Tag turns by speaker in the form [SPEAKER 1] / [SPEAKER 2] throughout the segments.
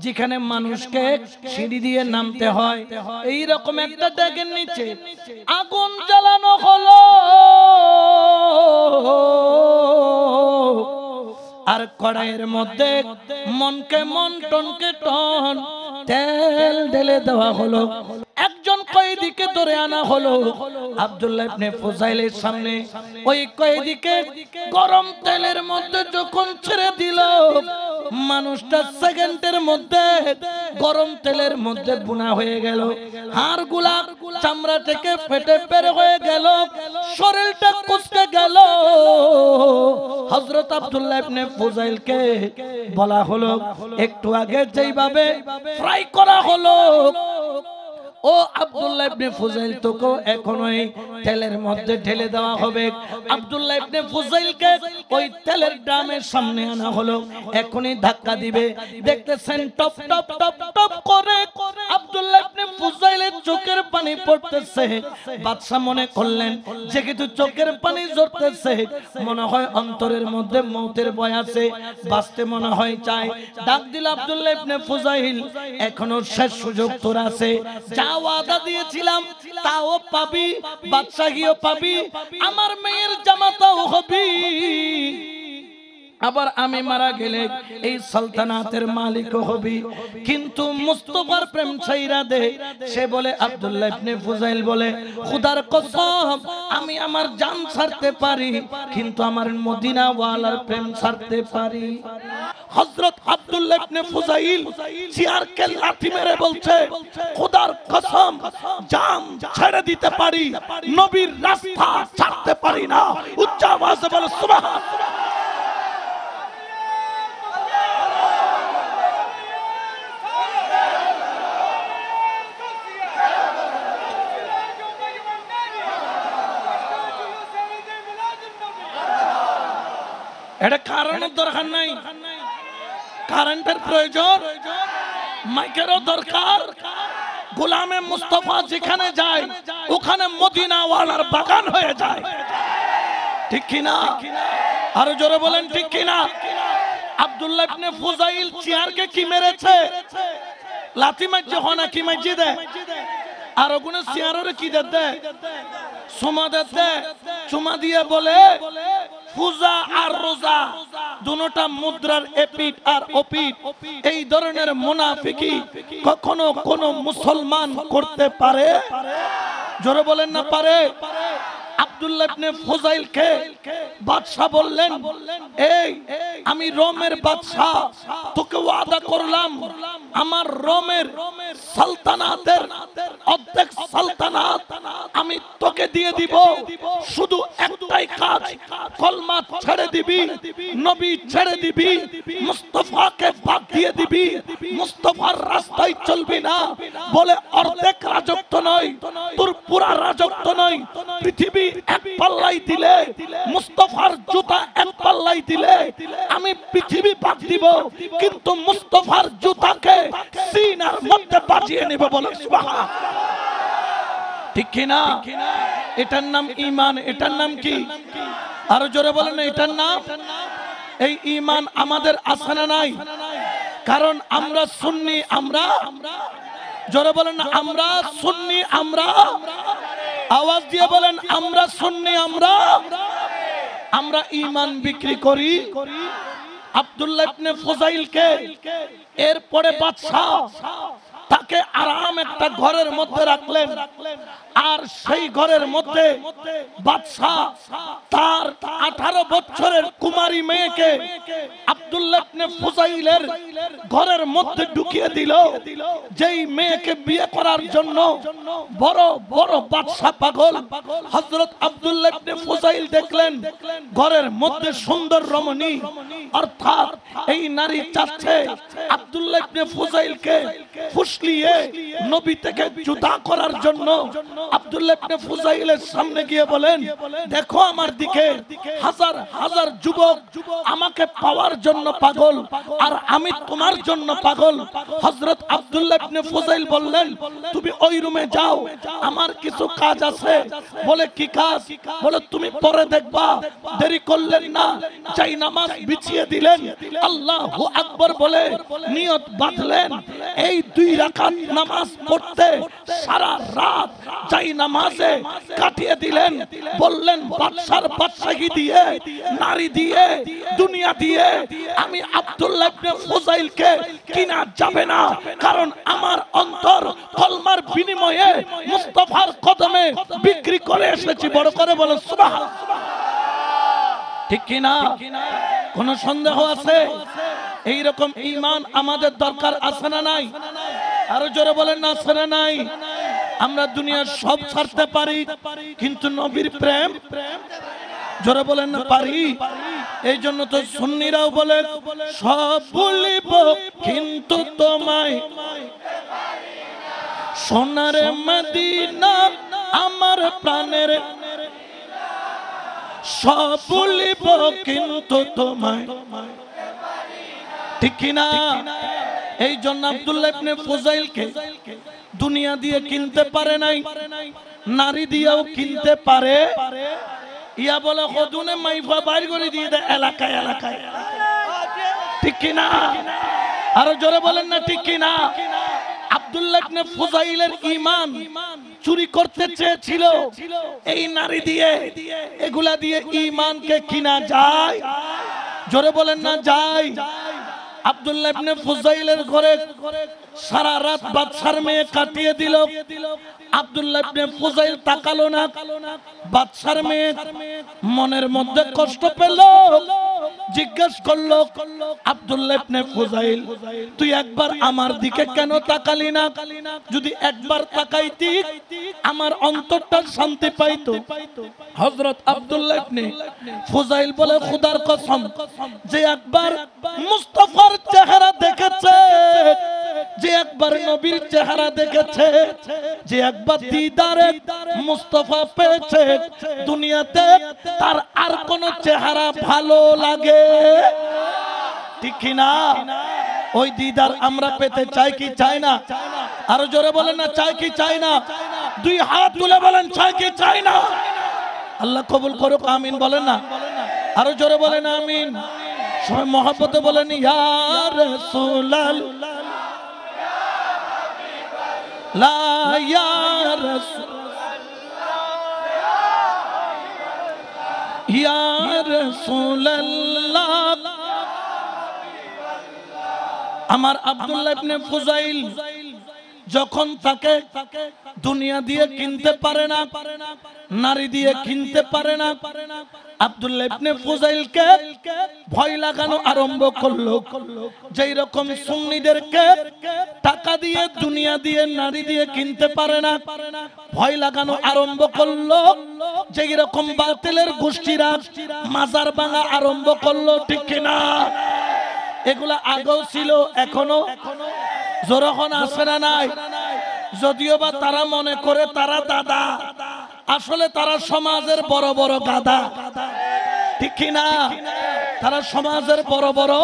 [SPEAKER 1] যেখানে মানুষকে সিঁড়ি দিয়ে নামতে হয়, এই রকম একটা ডেকের নিচে আগুন জ্বালানো হলো। আর কড়াইয়ের মধ্যে মনকে মন টনকে টন তেল ঢেলে দেওয়া হলো। একজন কয়েদিকে ধরে আনা হলো আব্দুল্লাহ ইবনে ফুজাইলের সামনে। ওই কয়েদিকে গরম তেলের মধ্যে যখন ছেড়ে দিল, মানুষটা সেকেন্ডের মধ্যে গরম তেলের মধ্যে বুনা হয়ে গেল। হাড়গুলা চামড়া থেকে ফেটে বের হয়ে গেল, শরীরটা কুঁচকে গেল। হযরত আব্দুল্লাহ ইবনে ফুজাইলকে বলা হলো, একটু আগে যেইভাবে ফ্রাই করা হলো, ও আব্দুল্লাহ ইবনে ফুজাইল তোকে এখন ওই তেলের মধ্যে ঢেলে দেওয়া হবে। আব্দুল্লাহ ইবনে ফুজাইলকে ওই তেলের ড্রামের সামনে আনা হলো, এখনই ধাক্কা দিবে। দেখতেছেন টপ টপ টপ টপ করে আব্দুল্লাহ ইবনে ফুজাইলের চোখের পানি পড়তেছে। বাদশা মনে করলেন যে কিন্তু চোখের পানি ঝরতেছে, মনে হয় অন্তরের মধ্যে মৌতের ভয় আছে, বাঁচতে মনে হয় চায়। ডাক দিল আব্দুল্লাহ ইবনে ফুজাইল, এখনো শেষ সুযোগ তোর আছে, যা ওয়াদা দিয়েছিলাম তাও পাবি, বাদশাহীও পাবি, আমার মেয়ের জামাতাও হবি। আবার আমি মারা গেলে এই সালতানাতের মালিকও হবি। কিন্তু মুস্তাফার প্রেম ছাইরা দে। সে বলে, আব্দুল্লাহ ইবনে ফুজাইল বলে, খোদার কসম আমি আমার জান ছাড়তে পারি, কিন্তু আমার মদিনা ওয়ালার প্রেম ছাড়তে পারি। হযরত আব্দুল্লাহ ইবনে ফুজাইল চেয়ারকে লাথি মেরে বলছে, খোদার কসম জান ছেড়ে দিতে পারি, নবীর রাস্তা ছাড়তে পারি না। উচ্চ আওয়াজে বলে সুবহানাল্লাহ। এটা কারণের দরকার নাই, কারেন্টের প্রয়োজন, মাইকেরও দরকার। গোলামে মুস্তাফা যেখানে যায় ওখানে মদিনা ওয়ালার বাগান হয়ে যায়, ঠিক কিনা? আরো জোরে বলেন ঠিক কিনা? আব্দুল্লাহ ইবনে ফুজাইল চেয়ারকে কি মেরেছে? লাথি মারছে, হনা কি মারছে দে, আর ওগুলো চেয়ারের কি দে, চুমা দে। চুমা দিয়ে বলে, পূজা আর রোজা দুটোটা মুদ্রার এপিট আর ওপিট। এই ধরনের মুনাফিকি কখনো কোন মুসলমান করতে পারে? জোরে বলেন না পারে? আব্দুল্লাহ ইবনে ফুজাইলকে বাদশা বললেন, এই আমি রোমের বাদশা, তোকে ওয়াদা করলাম আমার রোমের সালতানাতের অর্ধেক সালতানাত আমি তোকে দিয়ে দিব, শুধু একটাই কাজ, কলমা ছেড়ে দিবি, নবী ছেড়ে দিবি, মুস্তাফাকে বাদ দিয়ে দিবি, মুস্তাফার রাস্তায় চলবি না। বলে, অর্ধেক রাজত্ব নয়, তোর পুরা রাজত্ব নয়, পৃথিবী এক পাল্লাই দিলে, মুস্তাফার জুতা এক পাল্লাই দিলে আমি পৃথিবী বাদ দিব, কিন্তু মুস্তাফার জুতাকে সিনার মধ্যে বাজিয়ে নেব। বলে সুবহানাল্লাহ, ঠিক কিনা? এটার নাম ঈমান। এটার নাম কি? আরো জোরে বলেন না, এটার নাম। এই ঈমান আমাদের আছে না নাই? কারণ আমরা সুন্নি। আমরা জোরে বলেন না, আমরা সুন্নি। আমরা আওয়াজ দিয়ে বলেন, আমরা সুন্নি। আমরা ঈমান বিক্রি করি। আব্দুল্লাহ ইবনে ফুজাইলকে এরপরে বাদশা তাকে আরাম একটা ঘরের মধ্যে রাখলেন, আর সেই ঘরের মধ্যে বাদশা তার 18 বছরের কুমারী মেয়েকে আব্দুল্লাহ ইবনে ফুজাইলের ঘরের মধ্যে ঢুকিয়ে দিল। যেই মেয়েকে বিয়ে করার জন্য বড় বড় বাদশা পাগল। হযরত আব্দুল্লাহ ইবনে ফুজাইল দেখলেন ঘরের মধ্যে সুন্দর রমণী, অর্থাৎ এই নারী চাচ্ছে আব্দুল্লাহ ইবনে ফুজাইলকে ফুসলিয়ে নবী থেকে জুদা করার জন্য আব্দুল্লাহ ইবনে ফুজাইলের সামনে গিয়ে বলেন, দেখো আমার দিকে হাজার হাজার যুবক আমাকে পাওয়ার জন্য পাগল, আর আমি তোমার জন্য পাগল। হযরত আব্দুল্লাহ ইবনে ফুজাইল বললেন, তুমি ওই রুমে যাও, আমার কিছু কাজ আছে। বলে কি কাজ? বলে তুমি পরে দেখবা। দেরি করলেন না, চাই নামাজ বিছিয়ে দিলেন, আল্লাহু আকবার বলে নিয়ত বাঁধলেন। এই 2 রাকাত নামাজ পড়তে সারা রাত চাই নামাজে কাটিয়ে দিলেন। বললেন, বাদশার বাদশাহী দিয়ে, নারী দিয়ে, দুনিয়া দিয়ে আমি আব্দুল্লাহ ইবনে ফুজাইলকে কিনা যাবে না, কারণ আমার অন্তর কলমার বিনিময়ে মুস্তাফার কদমে বিক্রি করে এসেছি। বড় করে বলো সুবহানাল্লাহ। ঠিক কি না? কোন সন্দেহ আছে? এই রকম ঈমান আমাদের দরকার আছে না নাই? আরো জোরে বলেন না, আছে না নাই? আমরা দুনিয়ার সব ছাড়তে পারি, কিন্তু নবীর প্রেম জোরে বলেন না পারি। এই জন্য তো সুন্নিরাও বলে, সব ভুলিব কিন্তু তোমায়, সোনার মদিনা আমার প্রাণের, সব ভুলিব কিন্তু তোমায়। ঠিক কি না? এই জন্য আব্দুল্লাহ ইবনে ফুজাইলকে দুনিয়া দিয়ে কিনতে পারে নাই, নারী দিয়েও কিনতে পারে। ইয়া বলে কদুনে মাইফা বাইর করে দিয়ে দেয় এলাকায় এলাকায়। ঠিক কি না? আরো জোরে বলেন না ঠিক কি না? আব্দুল্লাহ ইবনে ফুজাইলের ঈমান চুরি করতে চেয়েছিল এই নারী দিয়ে। এগুলা দিয়ে ঈমানকে কিনা যায়? জোরে বলেন না যায়? আব্দুল্লাহ ইবনে ফুজাইলের ঘরে সারা রাত বাদশার মেয়ে কাটিয়ে দিল। আব্দুল্লাহ ইবনে ফুজাইল তাকালো না। বাদশার মেয়ে মনের মধ্যে কষ্ট পেল, জিজ্ঞেস করলো, আব্দুল্লাহ ইবনে ফুজাইল, তুই একবার আমার দিকে কেন তাকালি না? যদি একবার তাকাইতি আমার অন্তরটা শান্তি পাইতো। হযরত আব্দুল্লাহ ইবনে ফুজাইল বলে, খোদার কসম, যে একবার মুস্তাফার চেহারা দেখেছে, যে একবার নবীর চেহারা দেখেছে, যে একবার দিদারে মুস্তাফা পেয়েছে, দুনিয়াতে তার আর কোন চেহারা ভালো লাগে? ঠিক কি না? ওই দিদার আমরা পেতে চাই কি চাই না? আরো জোরে বলেন না, চাই কি চাই না? 2 হাত তুলে বলেন, চাই কি চাই না? আল্লাহ কবুল করুক, আমিন বলেন না? আরো জোরে বলেন আমিন। সবাই মহব্বতে বলেন, ইয়া রাসূলুল্লাহ, লা ইয়া রাসূলুল্লাহ, ইয়া রাসূলুল্লাহ। আমার আব্দুল্লাহ ইবনে ফুজাইল যখন তাকে দুনিয়া দিয়ে কিনতে পারে না, নারী দিয়ে কিনতে পারে না, আব্দুল্লাহ ইবনে ফুজাইলকে ভয় লাগানো আরম্ভ করলো। যেই রকম সুন্নিদেরকে টাকা দিয়ে, দুনিয়া দিয়ে, নারী দিয়ে কিনতে পারে না, ভয় লাগানো আরম্ভ করলো। যেই রকম বাতিলের গোষ্ঠীরা মাজার ভাঙা আরম্ভ করলো। ঠিক কিনা? এগুলা আগেও ছিল, এখনো যখন আছে না নাই? যদিও বা তারা মনে করে তারা দাদা, আসলে তারা সমাজের বড় বড় গাদা। ঠিক কিনা? তারা সমাজের বড় বড়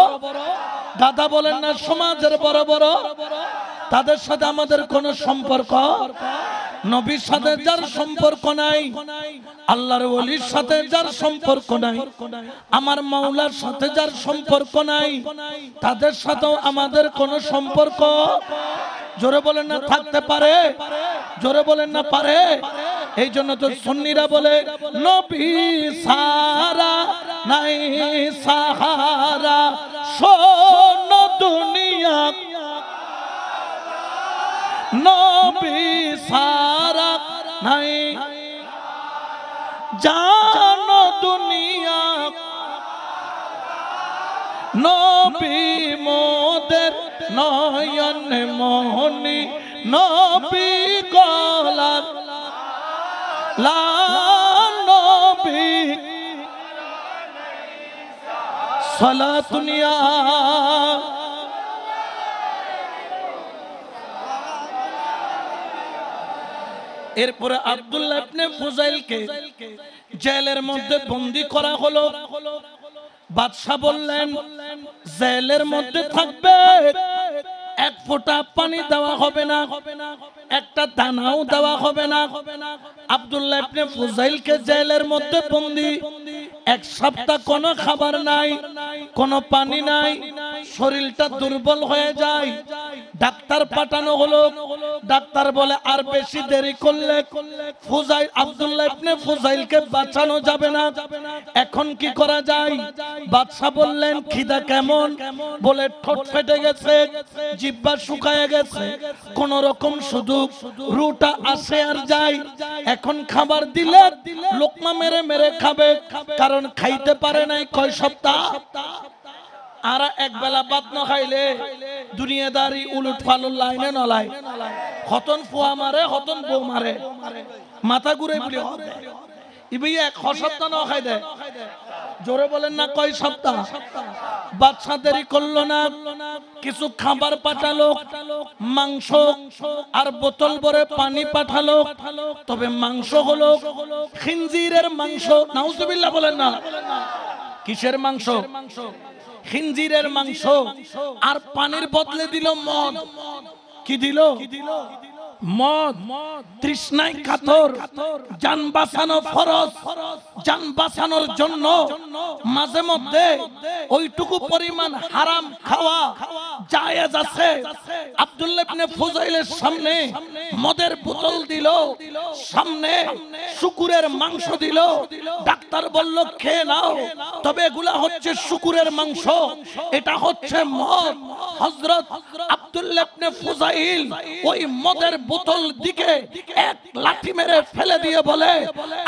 [SPEAKER 1] গাদা। বলেন না, সমাজের বড় বড়। তাদের সাথে আমাদের কোনো সম্পর্ক, নবীর সাথে যার সম্পর্ক নাই, আল্লাহর ওলির সাথে যার সম্পর্ক নাই, আমার মাওলার সাথে যার সম্পর্ক নাই, তাদের সাথেও আমাদের কোনো সম্পর্ক, জোরে বলেন না, থাকতে পারে? জোরে বলেন না পারে? এই জন্য তো সুন্নিরা বলে, নবী সারা নাই সাহারা, শোন দুনিয়া, নবী সারা নাই জানো দুনিয়া, নবী মোদের নয়ন মোহনী, নবী গলার লা, নবী সালাতুনিয়া। এরপরে আব্দুল্লাহ ইবনে ফুজাইলকে জেলের মধ্যে বন্দী করা হলো। বাদশা বললেন জেলের মধ্যে থাকবে, এক ফোঁটা পানি দেওয়া হবে না, একটা দানাও দেওয়া হবে না। আব্দুল্লাহ ইবনে ফুজাইলকে জেলের মধ্যে বন্দী, এক সপ্তাহ কোনো খাবার নাই, কোনো পানি নাই, শরীরটা দুর্বল হয়ে যায়। ডাক্তার পাঠানো হলো। ডাক্তার বলে আর বেশি দেরি করলে ফুজাইল আব্দুল্লাহ ইবনে ফুজাইলকে বাঁচানো যাবে না, এখন কি করা যায়? বাদশা বললেন খিদা কেমন? বলে ঠোঁট ফেটে গেছে, জিহ্বা শুকায় গেছে, কোন রকম শুধু রুটা আসে আর যায়। এখন খাবার দিলে লোকমা মেরে মেরে খাবে, কারণ খাইতে পারে নাই কয় সপ্তাহ। আর এক বেলা ভাত না খাইলে দুনিয়াদারি উলট পালট লাইনে নলায়, হতন ফুয়া মারে, হতন বউ মারে, মাথা ঘুরে বলি ইবি এক সপ্তাহ না খাই দেয়। জোরে বলেন না কয় সপ্তাহ? বাদশা দেরি করলো না, কিছু খাবার পাঠালো, মাংস আর বোতল ভরে পানি পাঠালো। তবে মাংস হলো খিনজিরের মাংস। নাউজুবিল্লাহ বলেন না। কিসের মাংস? খিনজিরের মাংস। আর পানির বদলে দিল মদ। কি দিল? মদ। তৃষ্ণায় কাতর, জান বাঁচানো ফরজ, জান বাঁচানোর জন্য মাঝে মধ্যে ওইটুকু পরিমাণ হারাম খাওয়া জায়েজ আছে। আব্দুল্লাহ ইবনে ফুজাইলের সামনে মদের বোতল দিল, সামনে শুকুরের মাংস দিল। ডাক্তার বলল খেয়ে নাও, তবে এগুলা হচ্ছে শুকুরের মাংস, এটা হচ্ছে মদ। হযরত আব্দুল্লাহ ইবনে ফুজাইল ওই মদের বোতল দিকে এক লাঠি মেরে ফেলে দিয়ে বলে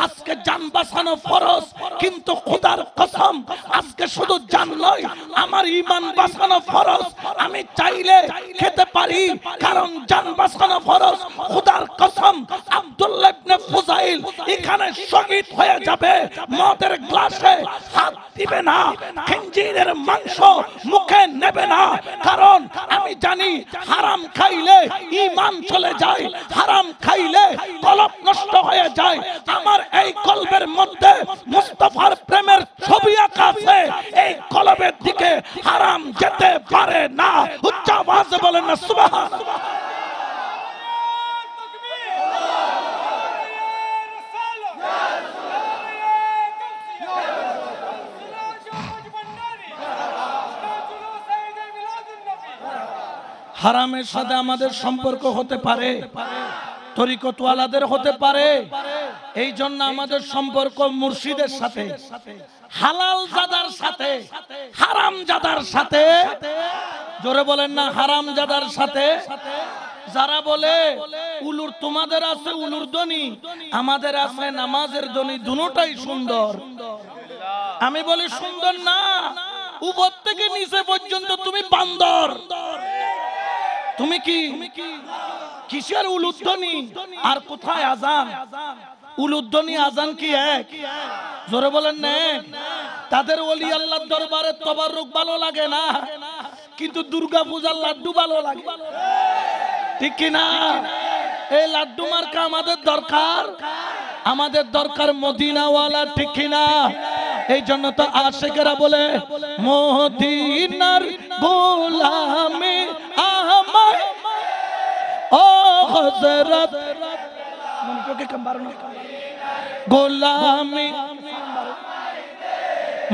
[SPEAKER 1] আজকে জান বাঁচানো ফরজ, কিন্তু খোদার কসম আজকে শুধু জান নয়, আমার ঈমান বাঁচানো ফরজ। আমি চাইলে খেতে পারি, কারণ জান বাঁচানো ফরজ। খোদার কসম আব্দুল্লাহ ইবনে ফুজাইল এখানে শহীদ হয়ে যাবে। মদের গ্লাসে হাত দিবে না, খিনজিরের মাংস মুখে নেবে না, কারণ আমি জানি হারাম খাইলে ঈমান চলে যায়, হারাম খাইলে কলব নষ্ট হয়ে যায়। আমার এই কলবের মধ্যে মুস্তাফার প্রেমের ছবি আঁকা আছে, এই কলবের দিকে হারাম যেতে পারে না। উচ্চ আওয়াজে বলেন না সুবহানাল্লাহ। হারামের সাথে আমাদের সম্পর্ক হতে পারে, তরিকতওয়ালাদের হতে পারে, এই জন্য আমাদের সম্পর্ক মুর্শিদের সাথে, হালাল জাদার সাথে, হারাম জাদার সাথে। জোরে বলেন না হারাম জাদার সাথে। যারা বলে উলুর তোমাদের আছে উলুর ধ্বনি, আমাদের আছে নামাজের ধ্বনি, দুটোটাই সুন্দর। আমি বলি সুন্দর না, উপর থেকে নিচে পর্যন্ত তুমি বান্দর। তুমি কি কিসের উলুধ্বনি আর কোথায় আজান? উলুধ্বনি আজান কি এক? জোরে বলেন না। তাদের ওলি আল্লাহর দরবারে তবাররুক ভালো লাগে না, কিন্তু দুর্গা পূজার লাড্ডু ভালো লাগে, ঠিক কি না? এই লাড্ডু মার্কা আমাদের দরকার, আমাদের দরকার মদিনাওয়ালা, ঠিক কি না? এই জন্য তো আশিকেরা বলে মদিনার গোলামে আমায় ও হযরত গোলামে,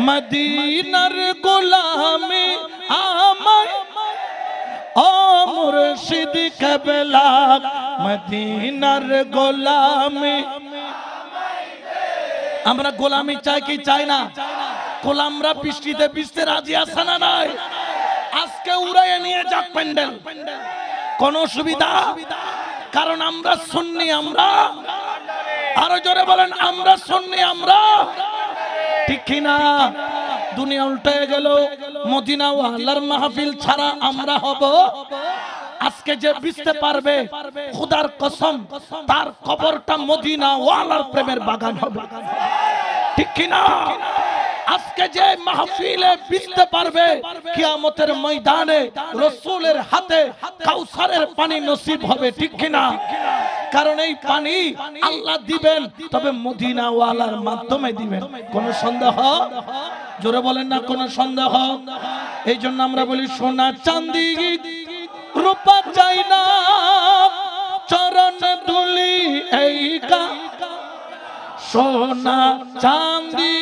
[SPEAKER 1] মদিনার গোলামে আমায় ও মুর্শিদ কেবলা, মদিনার গোলামে। আমরা গোলামি চাই কি চাই না? গোলামরা বৃষ্টিতে ভিজতে রাজি আছে না নাই? আজকে উড়াইয়ে নিয়ে যাক প্যান্ডেল, কোন সুবিধা? কারণ আমরা সুন্নি, আমরা আরো জোরে বলেন আমরা সুন্নি, আমরা, ঠিক কি না? দুনিয়া উল্টে গেল, মদিনা ওয়ালার মাহফিল ছাড়া আমরা হব। আজকে যে বুঝতে পারবে খোদার কসম তার কবরটা মদিনা ওয়ালার প্রেমের বাগান হবে, ঠিক কি না? আজকে যে মাহফিলে বুঝতে পারবে কিয়ামতের ময়দানে রাসূলের হাতে কাউসারের পানি নসিব হবে, ঠিক কি না? কারণ এই পানি আল্লাহ দিবেন, তবে মদিনা ওয়ালার মাধ্যমে দিবেন। কোন সন্দেহ? জোরে বলেন না কোন সন্দেহ? এই জন্য আমরা বলি সোনা চাঁদি রূপা চাই না, চরণ ধুলি এই কা। সোনা চাঁদি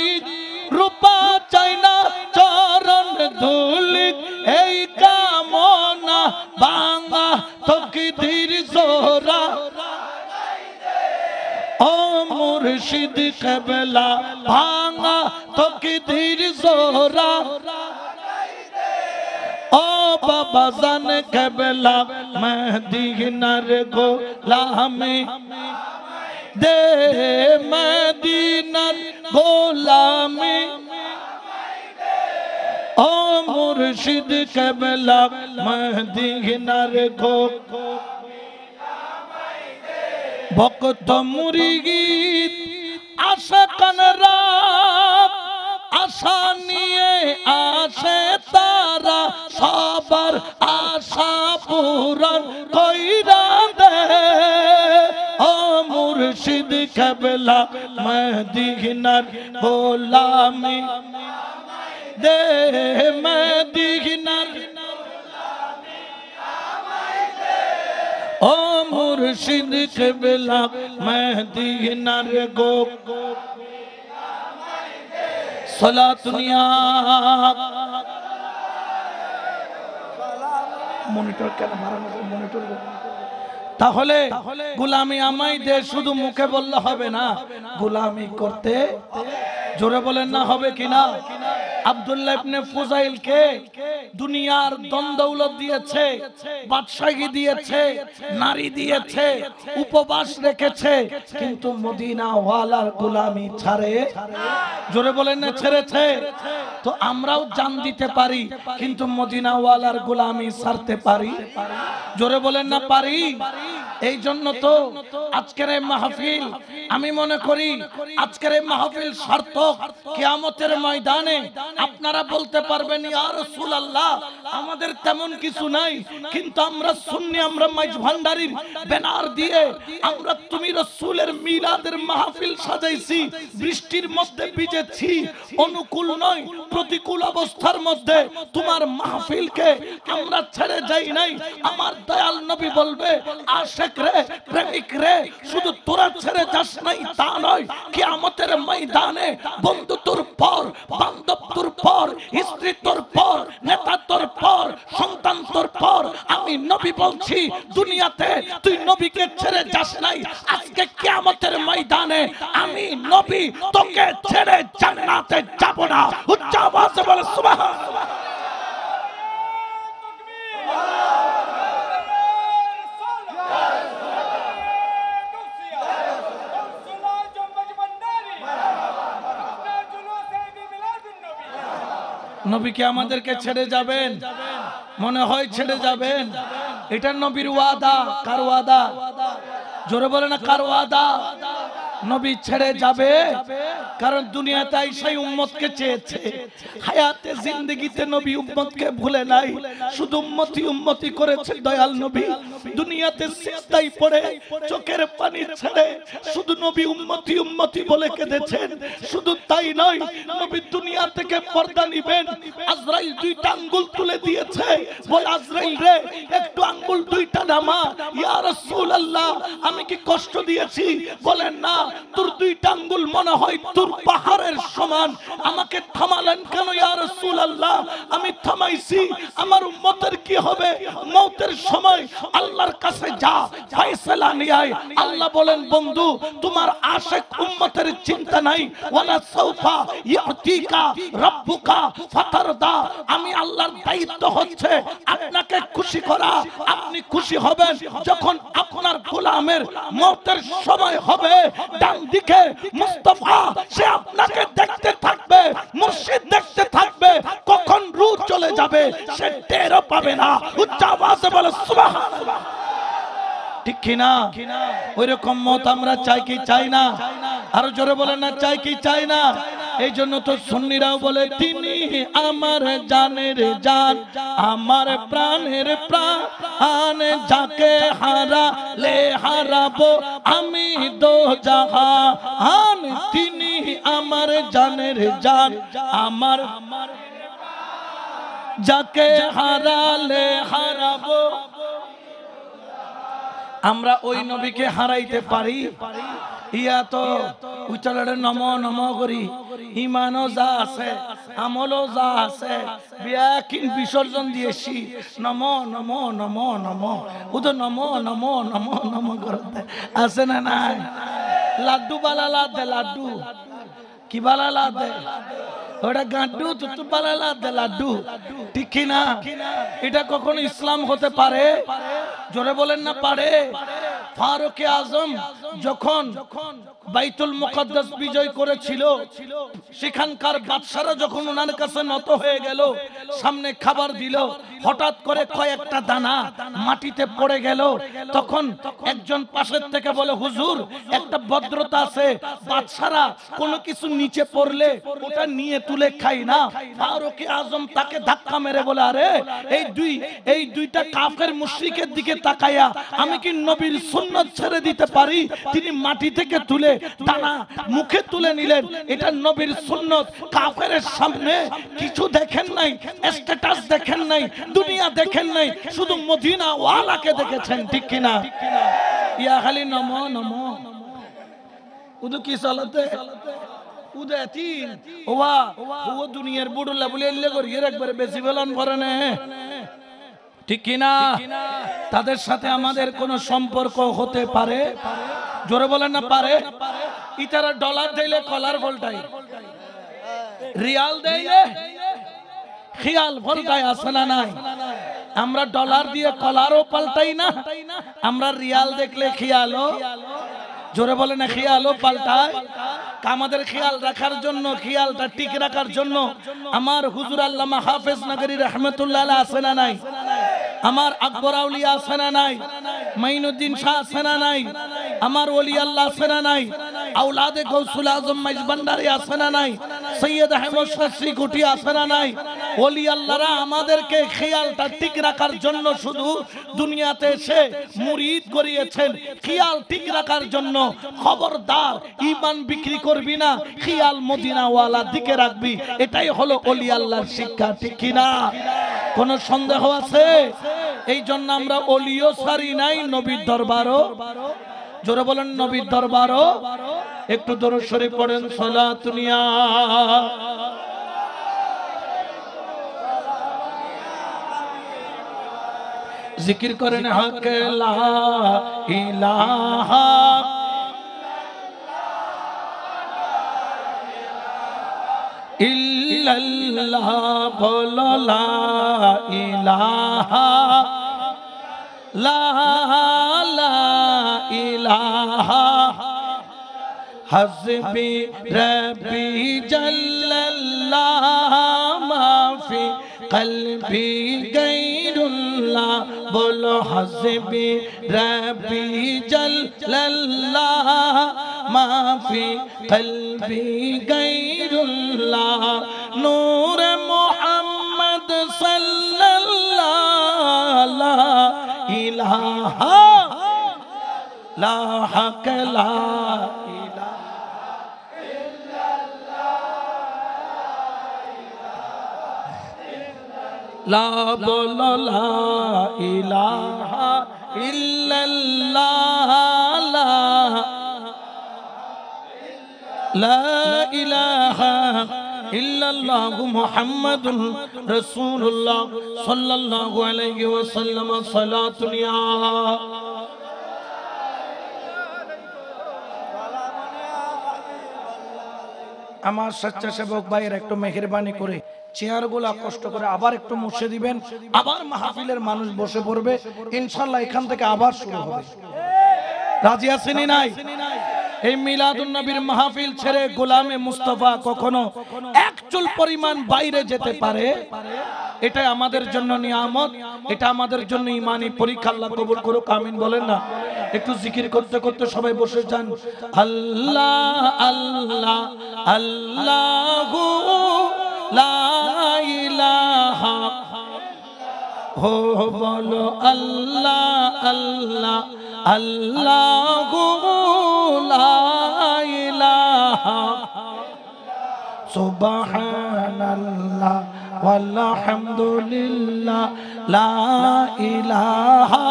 [SPEAKER 1] রূপা চাই না, চরণ ধুলি এই কামনা, বাংলা তকদীর জোরা। ও মুর্শিদ কেবলা ভাঙা তকদীর জোরা। ও বাবা জান কেবলা মদিনার গোলামি দে, মদিনার গোলামি। ও মুর্শিদ কেবলা মদিনার ভক্ত মুরিদ আশাকানরা আশা নিয়ে আসে তারা, সবার আশা পূরণ কইরা দে। ও মুর্শিদ কেবলা মদিনার গোলামি দে, মদিনার। ও মুর্শিদ কেবলা মদিনার গো সালাতুনিয়া। মনিটর কেন মারানো? মনিটর তাহলে গোলামি আমায় দে শুধু মুখে বললে হবে না, গোলামি করতে। জোরে বলেন না হবে কিনা? আব্দুল্লাহ ইবনে ফুজাইলকে দুনিয়ার দৌলত দিয়েছে, বাদশাহী দিয়েছে, নারী দিয়েছে, উপবাস রেখেছে, কিন্তু মদিনা ওয়ালার গোলামি ছাড়ে। জোরে বলেন না ছেড়েছে? তো আমরাও জান দিতে পারি, কিন্তু মদিনা ওয়ালার গোলামি ছাড়তে পারি? জোরে বলেন না পারি? এই জন্য তো আজকের এই মাহফিল, আমি মনে করি আজকের এই মাহফিল সার্থক। কিয়ামতের ময়দানে আপনারা বলতে পারবেন ইয়া রাসূলুল্লাহ আমাদের তেমন কিছু নাই, কিন্তু আমরা সুন্নি, আমরা মাইজ ভান্ডারির ব্যানার দিয়ে আমরা তুমি রাসূলের মিলাদের মাহফিল সাজাইছি, বৃষ্টির মধ্যে ভিজেছি, অনুকূল নয় প্রতিকূল অবস্থার মধ্যে তোমার মাহফিলকে আমরা ছেড়ে যাই নাই। আমার দয়াল নবী বলবে আশিক রে, প্রেমিক রে, শুধু তোরা ছেড়ে যাস নাই তা নয়, কিয়ামতের ময়দানে বন্ধু তোর পর, বান্ধব তোর পর, স্ত্রী তোর পর, নেতা তোর পর, সন্তান তোর পর। আমি নবী বলছি দুনিয়াতে তুই নবীকে ছেড়ে যাস নাই, আজকে কিয়ামতের ময়দানে আমি নবী তোকে ছেড়ে জান্নাতে যাব না। উচ্চ আওয়াজে বলে সুবহানাল্লাহ। নবী কি আমাদেরকে ছেড়ে যাবেন? মনে হয় ছেড়ে যাবেন। এটা নবীর ওয়াদা। কার ওয়াদা? জোরে বলে না কার ওয়াদা? নবী ছেড়ে যাবে, কারণ দুনিয়াতে আইসাই উম্মতকে চেয়েছে। হায়াতে জিন্দেগিতে নবী উম্মতকে ভুলে নাই, শুধু উম্মতি উম্মতি করেছে দয়াল নবী। দুনিয়াতে সিজদায় পড়ে চোখের পানি ছেড়ে শুধু নবী উম্মতি উম্মতি বলে কেঁদেছেন। শুধু তাই নয়, নবী দুনিয়া থেকে পর্দা নিবেন, আজরাইল দুইটা আঙ্গুল তুলে দিয়েছে, বল আজরাইল রে একটু আঙ্গুল দুইটা নামা। ইয়া রাসূলুল্লাহ আমি কি কষ্ট দিয়েছি? বলেন না, তোর দুইটা আঙ্গুল মনে হয় তোর পাহাড়ের সমান, আমাকে থামালেন কেন ইয়া রাসূলুল্লাহ? আমি থামাইছি, আমার উম্মতের কি হবে? মওতের সময় আল্লাহর কাছে যা, ফয়সালা নিয়ে আয়। আল্লাহ বলেন বন্ধু তোমার আশিক উম্মতের চিন্তা নাই, ওয়ালা সাউফা ইয়াতিকা রাব্বুকা ফাতারদা। আমি আল্লাহর দায়িত্ব হচ্ছে আপনাকে খুশি করা। আপনি খুশি হবেন যখন আপনার গোলামের মওতের সময় হবে। ডান দিকে মুস্তাফা সে আপনাকে দেখতে থাকবে, মুর্শিদ দেখতে থাকবে, কখন রূহ চলে যাবে সে টেরও পাবে না। উচ্চ আওয়াজে বলে সুবহানাল্লাহ। ঠিক কিনা? ওইরকম মত আমরা চাই কি চাই না? আরো জোরে বলেন না চাই কি চাই না? এই জন্য তো সুন্নিরাও বলে তিনি আমার জানের জান, আমার প্রাণের প্রাণ, যাকে হারালে হারাবো আমি দো জাহান, তিনি আমার জানের জান, আমার যাকে হারালে হারাবো। আমরা ওই নবীকে হারাইতে পারি? ইয়া তো উচ্চারণে নম নম করি, ইমানও যা আছে আমলও যা আছে বিয়াকিন বিসর্জন দিয়েছি নম নম নম নম, ও তো নম নম নম নম করতে আছে না নাই? লাড্ডু বালালা দে, লাড্ডু কি বালালা দে, ওটা গাড্ডু তুতু বালালা দে লাড্ডু, ঠিক কি না? এটা কখনো ইসলাম হতে পারে? জোরে বলেন না পারে। ফারুক আজম যখন বাইতুল মুকদ্দাস বিজয় করেছিল, সেখানকার বাদশারা যখন ওনার কাছে নত হয়ে গেল, সামনে খাবার দিল, হঠাৎ করে কয়েকটা দানা মাটিতে পড়ে গেল। তখন একজন পাশের থেকে বলে, হুজুর একটা ভদ্রতা আছে, বাদশারা কোনো কিছু নিচে পড়লে ওটা নিয়ে তুলে খাই না। ফারুক আজম তাকে ধাক্কা মেরে বলে, আরে এই দুইটা কাফের মুশরিকের দিকে তাকায়া আমি কি নবীর সুন্নাত ছেড়ে দিতে পারি? তিনি মাটি থেকে তুলে দানা মুখে তুলে নিলেন, এটা নবীর সুন্নাত। কাফের সামনে কিছু দেখেন নাই, স্ট্যাটাস দেখেন নাই, দুনিয়া দেখেন নাই, শুধু মদিনা ওয়ালাকে দেখেছেন, ঠিক কিনা? ইয়া খালি নম নম উদু কি চলতে উদয়তিন ওয়া ও দুনিয়ার বুড়ুলা বলে এলে করি একবারে বেশি বেলন ভরে না, ঠিক কিনা? তাদের সাথে আমাদের কোনো সম্পর্ক হতে পারে? জোরে বলেন না পারে। ইতারা ডলার দিলে কলার ভোল্টাই, রিয়াল দিলে খিয়াল ভোল্টাই, আছে না নাই? আমরা ডলার দিয়ে কলারও পাল্টাই না, আমরা রিয়াল দেখলে খিয়ালও, জোরে বলে না খিয়ালও পাল্টায়। আমাদের খেয়াল রাখার জন্য, খেয়ালটা ঠিক রাখার জন্য আমার হুজুর আল্লামা হাফেজ নগরী রহমতুল্লাহ আলাইহি আছে না নাই? আমার আকবর আউলিয়া আছে না নাই? মাইনুদ্দিন শাহ আছে না নাই? আমার ওলি আল্লাহ আছে না নাই? আওলাদে গৌসুল আজম মাইজ ভান্ডারী আছে না নাই? সৈয়দ আহমদ শাস্ত্রী গুটি আছে না নাই? ওলি আল্লাহরা আমাদেরকে খেয়ালটা ঠিক রাখার জন্য শুধু দুনিয়াতে এসে মুরিদ করিয়েছেন, খেয়াল ঠিক রাখার জন্য। খবরদার ঈমান বিক্রি করবি না, খেয়াল মদিনা ওয়ালা দিকে রাখবি, এটাই হলো ওলি আল্লাহর শিক্ষা, ঠিক কি না? কোনো সন্দেহ আছে? এই জন্য আমরা ওলিও সারি নাই, নবীর দরবারও, জোরে বলেন নবীর দরবারও। একটু দরুদ শরীফ পড়েন, সালাতুন ইয়া জিকির করেন হক লা ইলাহা ইল্লাল্লাহ, বলো লা ইলাহা লা ইলাহা হাসবি রব্বি জাল্লাল্লাহ মাফি কলবি গায়রুল্লাহ, বলো হাসবি রব্বি জাল্লাল্লাহ মাফি কলবি গায়রুল্লাহ, নূর মুহাম্মদ সাল্লাল্লাহু লা ইলাহা লা হক লা লা বলো লা ইলাহা ইল্লাল্লাহ, লা ইলাহা ইল্লাল্লাহ মুহাম্মাদুর রাসূলুল্লাহ সাল্লাল্লাহু আলাইহি ওয়াসাল্লাম, সালাতুন ইয়া আমার স্বেচ্ছাসেবক ভাইয়ের একটু মেহেরবানি করে চেয়ারগুলা কষ্ট করে আবার একটু মুছে দিবেন, আবার মাহফিলের মানুষ বসে পড়বে ইনশাআল্লাহ, এখান থেকে আবার শুরু হবে। রাজি আছেন নাই? এই মিলাদুন নবীর মাহফিল ছেড়ে গোলামে মুস্তাফা কখনো এক চুল পরিমাণ বাইরে যেতে পারে? এটা আমাদের জন্য নিয়ামত, এটা আমাদের জন্য ঈমানি পরীক্ষা। আল্লাহ কবুল করুক, আমিন বলেন না? একটু জিকির করতে করতে সবাই বসে যান। আল্লাহ আল্লাহ আল্লাহু লা ইলাহা হো বলো আল্লাহ আল্লাহ আল্লাহু লা ইলাহা সুবহানাল্লাহ ওয়ালহামদুলিল্লাহ লা ইলাহা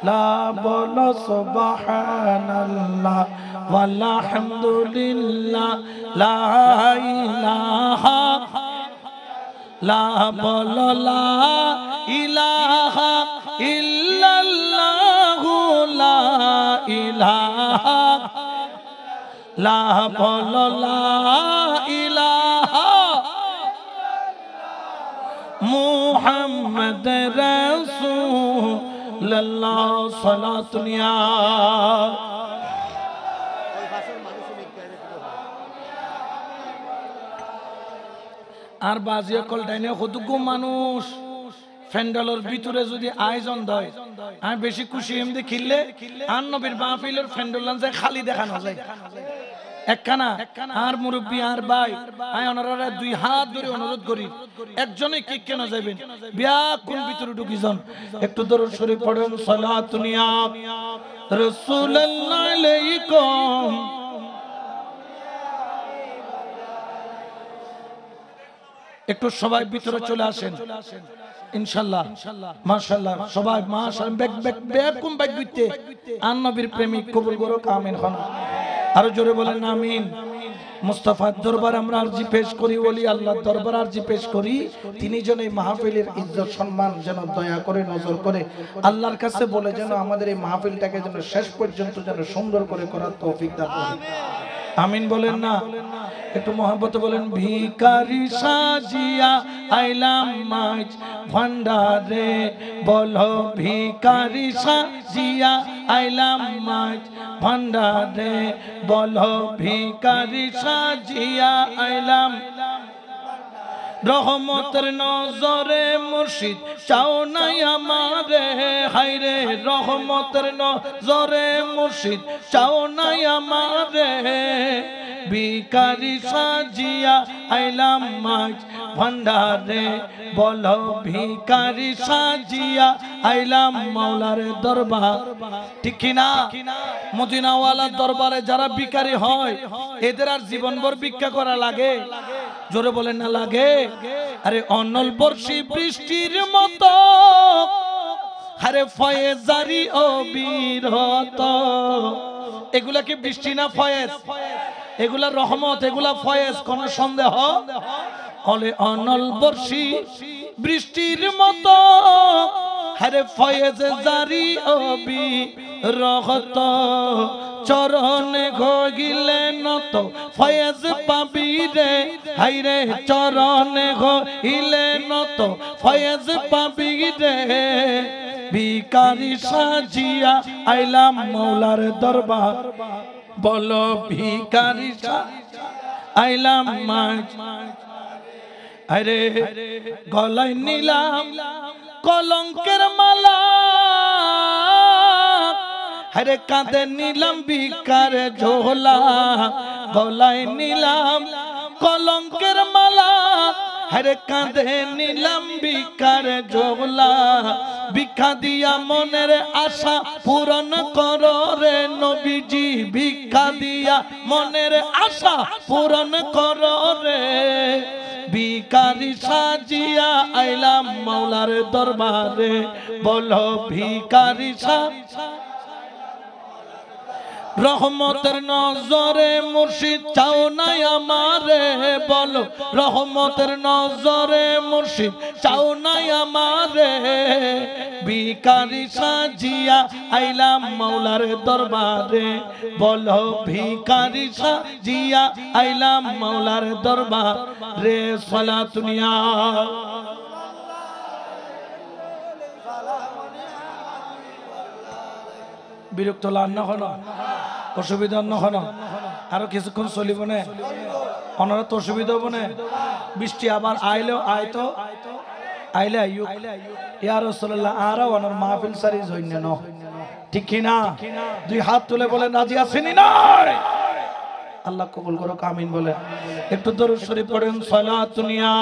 [SPEAKER 1] লা বলো সুবহানাল্লাহ ওয়ালহামদুলিল্লাহ লা ইলাহা লা বলো লা ইলাহা ইল্লাল্লাহু লা ইলাহা লা বলো লা ইলাহা মুহাম্মদ রাসূলুল্লাহ সাল্লাল্লাহু আলাইহি আর বাজিয়া কল ডাইনে কতগু মানুষ ফ্যান্ডালের ভিতরে যদি আয়োজন দেয় আমি বেশি খুশি এমনি খিললে আর নবীর মাহফিলের ফ্যান্ডাল যায় খালি দেখানো যায় একখানা আর মুরব্বী আর ভাই আমি ওনারা দুই হাত ধরে অনুরোধ করি একজনে কি কেন যাবেন বিয়া কোন ভিতরে ঢুকি যান একটু দরুদ শরীফ পড়েন সালাতুন ইয়া রাসূলুল্লাহ আলাইকুম একটু সবাই ভিতরে চলে আসেন ইনশাআল্লাহ মাশাআল্লাহ সবাই মাশাআল্লাহ বেক বেক বেকুম বেক গইতে আর নবীর প্রেমিক কবুল করো আমিন খান আর জোরে বলেন আমিন মুস্তাফার দরবার আমরা আরজি পেশ করি ওলি আল্লাহর দরবার আরজি পেশ করি তিনি যেন এই মাহফিলের ইজ্জত সম্মান যেন দয়া করে নজর করে আল্লাহর কাছে বলে যেন আমাদের এই মাহফিলটাকে যেন শেষ পর্যন্ত যেন সুন্দর করে করার তৌফিক দান করেন আমিন বলেন না একটু মহব্বতে বলেন ভিখারি সাজিয়া আইলাম মাঝ ভান্ডারে বলো ভিখারি সাজিয়া আইলাম মাঝ ভান্ডারে বলো ভিখারি সাজিয়া আইলাম রহমতের নজরে মুর্শিদ চাও নাই আমারে হায়রে রহমতের নজরে মুর্শিদ চাও নাই আমারে ভিখারি সাজিয়া আইলাম মাঝ ভান্ডারে বলো ভিখারি সাজিয়া আইলাম মাওলার দরবার ঠিক কি না মদিনাওয়ালার দরবারে যারা ভিখারি হয় এদের আর জীবনভর ভিক্ষা করা লাগে জোরে বলেন না লাগে আরে অনল বর্ষী বৃষ্টির মতো আরে ফয়েজ জারি ও বিরত এগুলা কি বৃষ্টি না ফয়েজ এগুলা রহমত এগুলা ফয়েজ কোন সন্দেহ হলে অনল বর্ষী বৃষ্টির মতো আরে ফয়েজ জারি ও বিরত চরণে গিলে নত ফয়েজ পাবি রে হাইরে চরণে গিলে নত ফয়েজ পাবি রে ভিখারি সাজিয়া আইলাম মাওলার দরবার বলো ভিখারি আইলাম মাঝ আরে গলায় নিলাম কলঙ্কের মালা হরে কাঁধে নিলাম ভিখার ঝোলা গলায় নিলাম কলঙ্কের মালা হরে কাঁধে নিলাম ভিখার ঝোলা ভিক্ষা দিয়া মনের আশা পূরণ করো রে নবীজি ভিক্ষা দিয়া মনের আশা পূরণ করো রে ভিখারি সাজিয়া আইলাম মাওলার দরবারে বলো ভিখারি রহমতের নজরে মুর্শিদ চাও নাই আমারে বলো রহমতের নজরে মুর্শিদ চাও নাই আমারে ভিখারি সাজিয়া আইলাম মাওলার দরবারে বলো ভিখারি সাজিয়া আইলাম মাওলার দরবারে সালাতুন ইয়া বিরক্ত লান না হলো অসুবিধা না হলো আরো কিছুক্ষণ চলিব না ওনারা তো অসুবিধা হবো না বৃষ্টি আবার আইলেও আইতো আইলে আইয়ুক ইয়া রাসূলুল্লাহ আরা ওনার মাহফিল সারিজ হইনে ন ঠিক কি না দুই হাত তুলে বলেন রাজি আছেনই না আল্লাহ কবুল করুক আমিন বলে একটু দরুদ শরীফ পড়েন সালাতুন ইয়া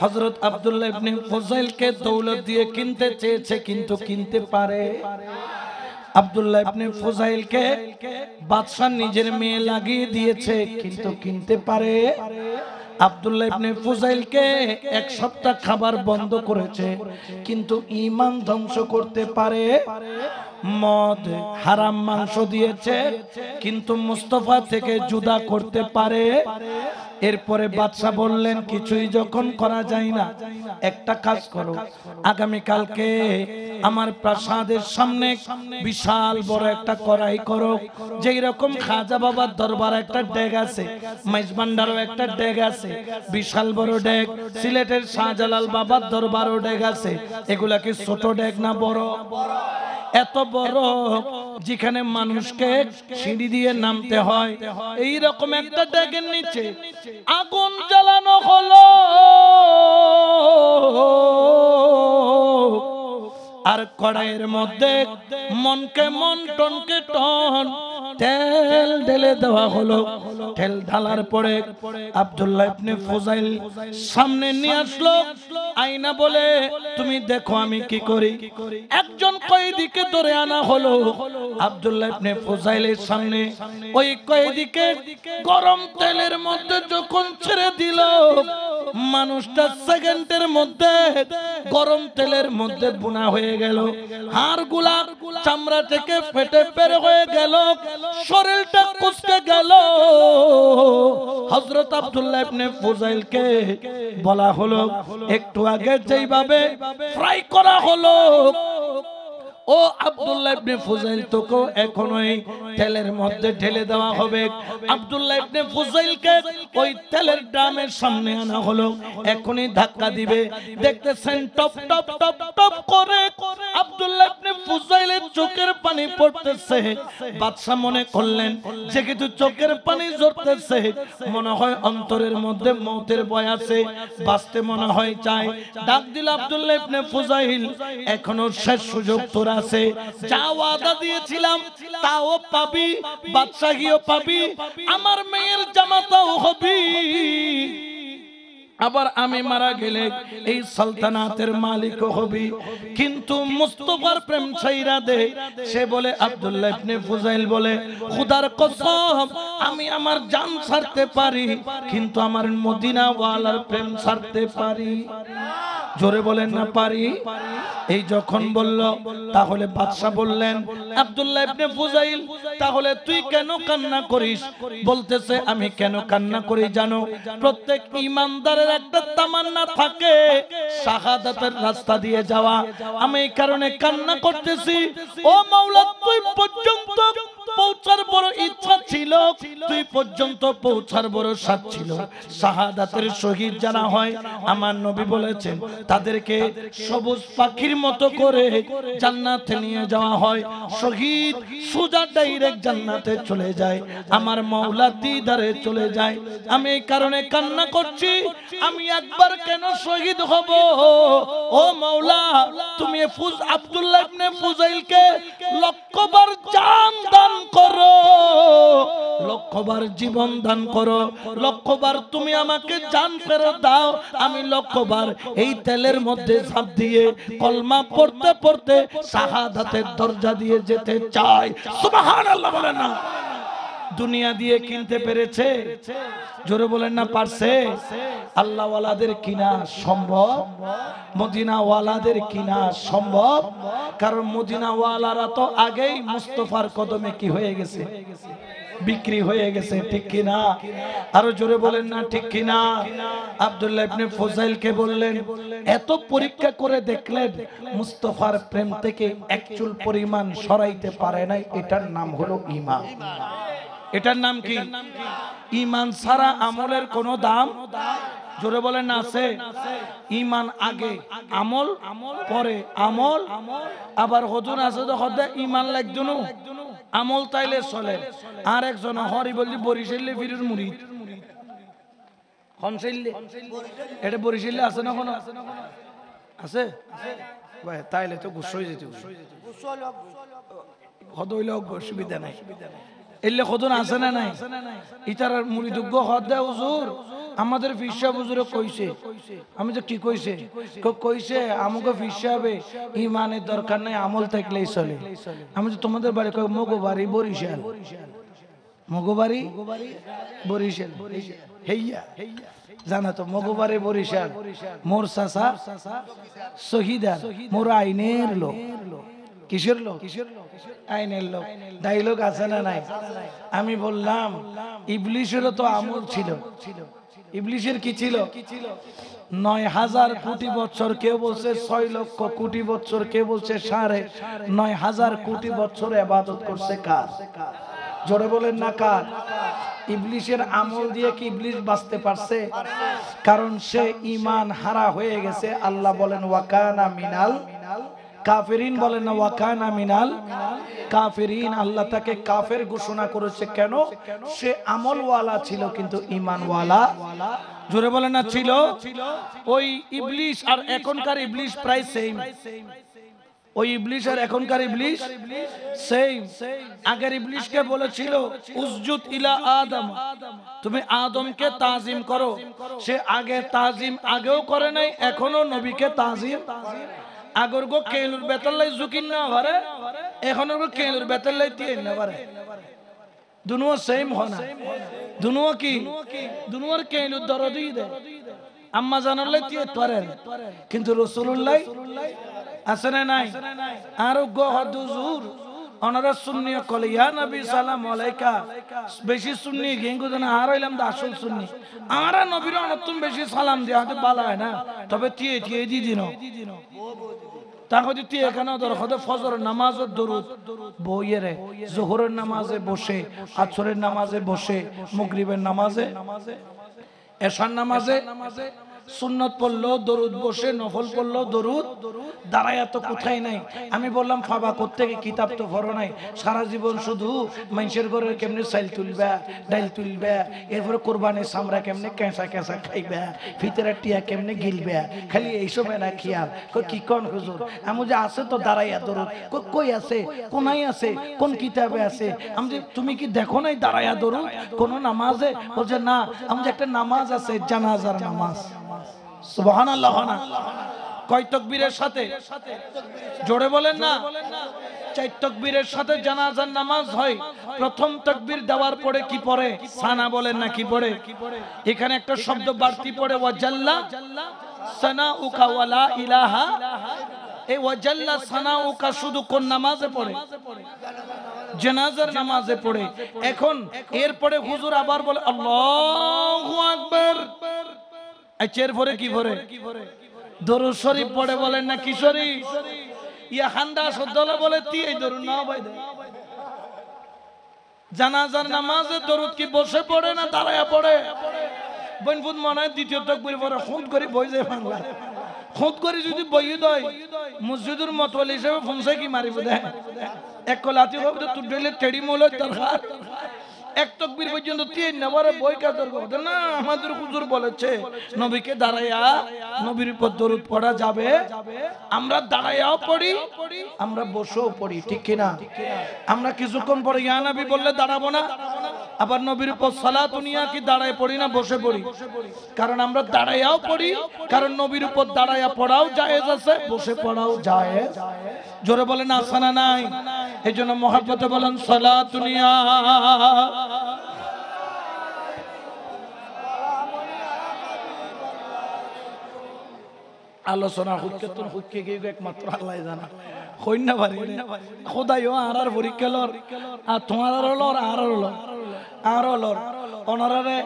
[SPEAKER 1] হযরত আব্দুল্লাহ ইবনে ফুযাইলকে দৌলত দিয়ে কিনতে চেয়েছে কিন্তু কিনতে পারে। আব্দুল্লাহ ইবনে ফুযাইলকে বাদশা নিজের মেয়ে লাগিয়ে দিয়েছে কিন্তু কিনতে পারে। আব্দুল্লাহ ইবনে ফুযাইলকে এক সপ্তাহ খাবার বন্ধ করেছে কিন্তু ঈমান ধ্বংস করতে পারে। মদ হারাম মাংস দিয়েছে কিন্তু মুস্তাফা থেকে জুদা করতে পারে। এরপরে বাদশা বললেন কিছুই যখন করা যায় না, একটা কাজ করো, আগামী কালকে আমার প্রাসাদের সামনে বিশাল বড় একটা কড়াই করো, যেই রকম খাজা বাবার দরবার একটা ডেগ আছে, মাইজভান্ডারও একটা ডেগ আছে, বিশাল বড় ডেগ, সিলেটের শাহজালাল বাবার দরবারও ডেগ আছে। এগুলা কি ছোট ডেগ না বড়? এত বড় যেখানে মানুষকে সিঁড়ি দিয়ে নামতে হয়, এই রকম একটা ডেগের নিচে আগুন জ্বালানো হলো। আর কড়াইয়ের মধ্যে মনকে মন টনকে টন তেল ঢেলে দেওয়া হলো। তেল ঢালার পরে আব্দুল্লাহ ইবনে ফুযাইল সামনে নিয়ে আসলো আয়না বলে তুমি দেখো আমি কি করি। একজন কয়েদিকে ধরে আনা হলো আব্দুল্লাহ ইবনে ফুযাইলের সামনে। ওই কয়েদিকে গরম তেলের মধ্যে যখন ছেড়ে দিল, মানুষটা সেকেন্ডের মধ্যে গরম তেলের মধ্যে বুনা হয়ে গেল। হাড়গুলা চামড়া থেকে ফেটে বের হয়ে গেল, শরীরটা কুঁচকে গেল। হযরত আব্দুল্লাহ ইবনে ফুযাইলকে বলা হলো একটু আগে যেইভাবে ফ্রাই করা হলো, ও আব্দুল্লাহ ইবনে ফুযাইল তোকে এখন ওই তেলের মধ্যে ঢেলে দেওয়া হবে। আব্দুল্লাহ ইবনে ফুযাইলকে ওই তেলের ড্রামের সামনে আনা হলো, এখনই ধাক্কা দিবে। দেখতেছেন টপ টপ টপ টপ করে আব্দুল্লাহ ইবনে ফুযাইলের চোখের পানি পড়তেছে। বাদশা মনে করলেন যে কিন্তু চোখের পানি ঝরতেছে, মনে হয় অন্তরের মধ্যে মওতের ভয় আছে, বাঁচতে মনে হয় চায়। ডাক দিল আব্দুল্লাহ ইবনে ফুযাইল, এখনো শেষ সুযোগ তোর আছে, যা ওয়াদা দিয়েছিলাম তাও পাবি, বাদশাহীও পাবি, আমার মেয়ের জামাতাও হবি, আবার আমি মারা গেলে এই সালতানাতের মালিকও হবি। কিন্তু মুস্তাফার প্রেম ছাইরা দে। সে বলে আব্দুল্লাহ ইবনে ফুযাইল বলে খোদার কসম আমি আমার জান ছাড়তে পারি কিন্তু আমার মদিনা ওয়ালার প্রেম ছাড়তে পারি। জোরে বলেন না পারি। এই যখন বলল তাহলে বাদশা বললেন আব্দুল্লাহ ইবনে ফুযাইল তাহলে তুই কেন কান্না করিস? বলতেছে আমি কেন কান্না করি জানো? প্রত্যেক ঈমানদারের একটা তামান্না থাকে শাহাদাতের রাস্তা দিয়ে যাওয়া। আমি এই কারণে কান্না করতেছি, ও মাওলা তুই পর্যন্ত পৌঁছার বড় ইচ্ছা ছিল, তুই পর্যন্ত পৌঁছার বড় সাথ ছিল। শাহাদাতের শহীদ যারা হয় আমার নবী বলেছেন তাদেরকে সবুজ পাখির মতো করে জান্নাতে নিয়ে যাওয়া হয়। শহীদ সোজা ডাইরেক্ট জান্নাতে চলে যায়, আমার মাওলা দিদারে চলে যায়। আমি এই কারণে কান্না করছি, আমি একবার কেন শহীদ হব? ও মাওলা তুমি আব্দুল্লাহ ইবনে ফুযাইলকে লক্ষবার জান দান করো, লক্ষবার জীবন দান করো, লক্ষবার তুমি আমাকে জান ফেরত দাও। আমি লক্ষবার এই তেলের মধ্যে ঝাঁপ দিয়ে কলমা পড়তে পড়তে শাহাদাতের দরজা দিয়ে যেতে চাই। সুবহানাল্লাহ বলেন না। দুনিয়া দিয়ে কিনতে পেরেছে? জোরে বলেন না পারছে? আল্লাহ ওয়ালাদের কিনা সম্ভব? মদিনা ওয়ালাদের কিনা সম্ভব? কারণ মদিনা ওয়ালারা তো আগেই মুস্তাফার কদমে কি হয়ে গেছে? বিক্রি হয়ে গেছে, ঠিক কিনা? আরো জোরে বলেন না ঠিক কিনা? আব্দুল্লাহ ইবনে ফুযাইলকে বললেন এত পরীক্ষা করে দেখলেন মুস্তাফার প্রেম থেকে এক চুল পরিমাণ সরাইতে পারে নাই, এটার নাম হলো ঈমান। এটার নাম কি? ঈমান ছাড়া আমলের কোনো দাম। জোরে বলেন না আছে? ঈমান আগে, আমল পরে। আমল আবার হুজুর আছে তো হদে ঈমান লাগদুনু আমল তাইলে চলে। আর একজন হরি বললি বরিশালে ফিরুর মুরিদ হনশাইলে, এটা বরিশালে আছে না? কোনো আছে ভাই? তাইলে তো গুছ হয়ে যেতে হদ হইলে অসুবিধা নাই। এলে কতন আছে না নাই? ইতার মুরিদুগ্য হদ দেয় হুজুর আমাদের পীর সাহেব হুজুরে কইছে। আমি যে কি কইছে? কইছে আমাকে পীর সাহেবে ইমানের দরকার নাই, আমল থাকলেই চলে। আমি যে তোমাদের বাড়ি কই মগবাড়ি বরিশাল, মগবাড়ি বরিশাল হেইয়া জানা তো মগবাড়ি বরিশাল। মোর চাচা শহীদার, মোর আইনের লোক। কিসের লোক? আইনের লোক। ডাইলগ আছে না নাই? আমি বললাম ইবলিশেরও তো আমল ছিল। ইবলিশের কি ছিল? ৯,০০০ কোটি বছর, কেউ বলছে ৬ লক্ষ কোটি বছর, কেউ বলছে ৯,৫০০ কোটি বছর ইবাদত করছে কার? জোরে বলেন না কার? ইবলিশের আমল দিয়ে কি ইবলিশ বাঁচতে পারছে? কারণ সে ঈমান হারা হয়ে গেছে। আল্লাহ বলেন ওয়াকানা মিনাল কাফিরিন, বলেন না ওয়াকানা মিনাল কাফিরিন। আল্লাহ তাকে কাফের ঘোষণা করেছে। কেন? সে আমলওয়ালা ছিল কিন্তু ঈমানওয়ালা। জোরে বলেন না ছিল। ওই ইবলিশ আর এখনকার ইবলিশ প্রায় সেম। ওই ইবলিশ আর এখনকার ইবলিশ সেম। আগের ইবলিশকে বলেছিল উসজুদ ইলা আদম, তুমি আদমকে তাজিম করো। সে আগে তাজিম আগেও করে নাই, এখনো নবীকে তাজিম। আগর গো কেলুর বেতলাই জুকিন না পারে, এখন গো কেলুর বেতলাই তিন না পারে। দুনুয়া সেম হনা। দুনুয়া কি? দুনুয়ার কেলুর দরদি দে আম্মা জানালে তিয়ে পারেন, কিন্তু রাসূলুল্লাহ আছে না নাই? আর গো হদুজুর ওনারা সুন্নি কলে ইয়া নবী সালাম আলাইকা। বেশি সুন্নি গেঙ্গু জানা আর হইলাম দা আসল সুন্নি। আমরা নবীর অনতুন বেশি সালাম দেয়া হতে বালা হয় না, তবে তিয়ে তিয়ে দি দিন তাহলে তুই এখানে দরখাস্ত ফজর নামাজের দরুদ বইয়েরে, জোহরের নামাজে বসে, আসরের নামাজে বসে, মাগরিবের নামাজে, এশার নামাজে সুন্নত পড়লো দরুদ বসে, নফল পড়লো দরুদ। দাঁড়ায় তো কোথায় নাই। আমি বললাম ফাবা করতে কিতাব তো ভরো নাই, সারা জীবন শুধু মানুষের ঘরে কেমনে চাইল তুলবা, ডাইল তুলবা, এরপরে কোরবানির সামরা কেমনে কেঁচা কেঁচা খাইবা, ফিতরের টিয়া কেমনে গিলবা, খালি এইসব না খেয়াল। কি কোন হুজুর? আমি যে আছে তো দাঁড়াইয়া দরুদ, কই আছে, কোনাই আছে, কোন কিতাবে আছে? আমি যে তুমি কি দেখো নাই দাঁড়াইয়া দরুদ কোন নামাজে? বলছে না। আমি যে একটা নামাজ আছে জানাজার নামাজ। সুবহানাল্লাহ না? কয় তাকবীরের সাথে? জোরে বলেন না। ৪ তাকবীরের সাথে জানাজার নামাজ হয়। প্রথম তাকবীর দেওয়ার পরে কি পড়ে? সানা বলেন না কি পড়ে? এখানে একটা শব্দ বাড়তি পড়ে ওয়াজাল্লা সানাউকা ওয়ালা ইলাহা। এই ওয়াজাল্লা সানাউকা শুধু কোন নামাজে পড়ে? জানাজার নামাজে পড়ে। এখন এরপরে হুজুর আবার বলে আল্লাহু আকবার। এর পরে কি পড়ে? দরুদ শরীফ পড়ে। বলেন না কি শরীফ? ইয়া হান্ডা সদলা বলে তি এই দরুদ না ভাই দে। জানাজার নামাজে দরুদ কি বসে পড়ে না দাঁড়ায়া পড়ে? বনফুদ মনে হয় দ্বিতীয় তাকবীর পরে খুদ করে বই যায় বাংলা। খুদ করে যদি বই দেয় মসজিদের মতওয়ালি হিসেবে ফোনসে কি মারিব দেয়। এক লাতি হবে তো ডেলে টেড়ি মোল দরকার। এক তাকবীর পর্যন্ত তিন নাম্বারে বই কাজর করতে না। আমাদের হুজুর বলেছে নবীকে দাঁড়াইয়া নবীর উপর দরুদ পড়া যাবে। আমরা দাঁড়াইয়াও পড়ি, আমরা বসেও পড়ি, ঠিক কি না? আমরা কিছুক্ষণ পরে ইয়া নবী বললে দাঁড়াবো না, আবার নবীর উপর সালাতুন ইয়া কি দাঁড়ায় পড়ি না বসে পড়ি? কারণ আমরা দাঁড়াইয়াও পড়ি, কারণ নবীর উপর দাঁড়াইয়া পড়াও জায়েজ আছে, বসে পড়াও জায়েজ। জোরে বলেন আছে না নাই? এইজন্য মহব্বতে বলেন সালাতুন ইয়া। আলোচনা হুক্কেতুন হুক্কে গিয়ে একমাত্র আল্লাহ জানা। হইন না পারি খোদাইও আর পরীক্ষা লর আর তোমার লর আর লর আর লর অনারে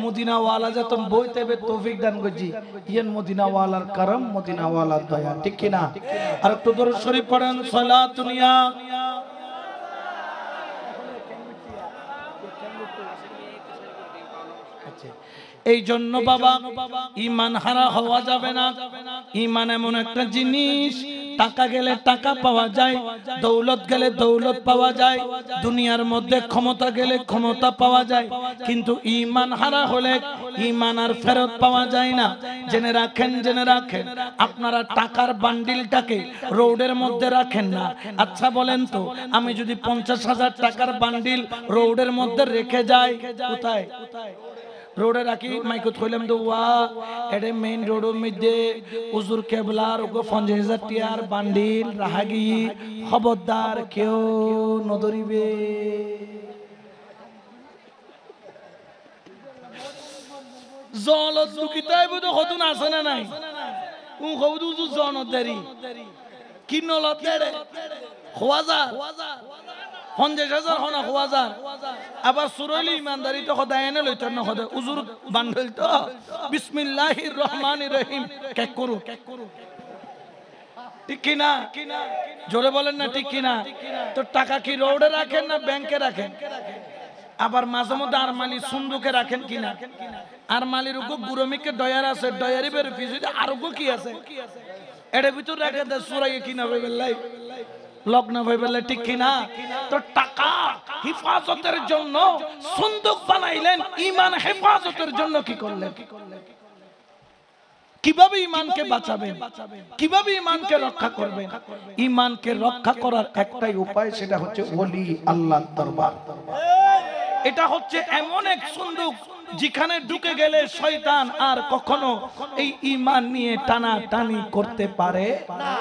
[SPEAKER 1] মদিনাওয়ালা যত বইতে বে তৌফিক দান করজি। ইয়ান মদিনাওয়ালার করম, মদিনাওয়ালার দয়া, ঠিক কি না? আর একটু দরুদ শরীফ পড়েন সালাতুন ইয়া। এই জন্য বাবা ঈমান হারা হওয়া যাবে না। ঈমান এমন একটা জিনিস, টাকা গেলে টাকা পাওয়া যায়, দৌলত গেলে দৌলত পাওয়া যায়, দুনিয়ার মধ্যে ক্ষমতা গেলে ক্ষমতা পাওয়া যায়, কিন্তু ঈমান হারা হলে ঈমান আর ফেরত পাওয়া যায় না। জেনে রাখেন, জেনে রাখেন। আপনারা টাকার বান্ডিলটাকে রোডের মধ্যে রাখেন না। আচ্ছা বলেন তো, আমি যদি 50,000 টাকার বান্ডিল রোডের মধ্যে রেখে যাই, কোথায়? রোডে রাখি মাইকত কইলাম তো ওয়া এডে মেইন রোডের মধ্যে হুজুর কেবলার ওগো 50,000 টিয়ার বান্ডিল রাহাগি খবরদার কেউ নদরিবে জলত দুকিতাই বুদ হতুন আছে না নাই উ কবুদু জনত দেরি কি নলত দেরে খোয়াজা 50,000 হনা খোয়াজা আবার সুরলি ইমানদারি তো খোদা এনে লইত না খোদা হুজুর বান্ডল তো বিসমিল্লাহির রহমানির রহিম কেক করু ঠিক কি না জোরে বলেন না ঠিক কি না তো টাকা কি রোডে রাখেন না ব্যাংকে রাখেন আবার মাঝে মধ্যে আরমালি সুন্দুকে রাখেন কিনা আরমালির উগো বুড়মিকে ডয়ার আছে ডয়ারি বের ফিজুতে আর উগো কি আছে এর ভিতর রাখে দে সুরাই কিনা বেলাই লগ্ন হইবেলে ঠিক কিনা তো টাকা হেফাজতের জন্য সুন্দুক বানাইলেন ঈমান হেফাজতের জন্য কি করলেন কিভাবে ঈমানকে বাঁচাবেন কিভাবে ঈমানকে রক্ষা করবেন ঈমানকে রক্ষা করার একটাই উপায় সেটা হচ্ছে ওলি আল্লাহর দরবার এটা হচ্ছে এমন এক সুন্দুক যেখানে ঢুকে গেলে শয়তান আর কখনো এই ঈমান নিয়ে টানাটানি করতে পারে না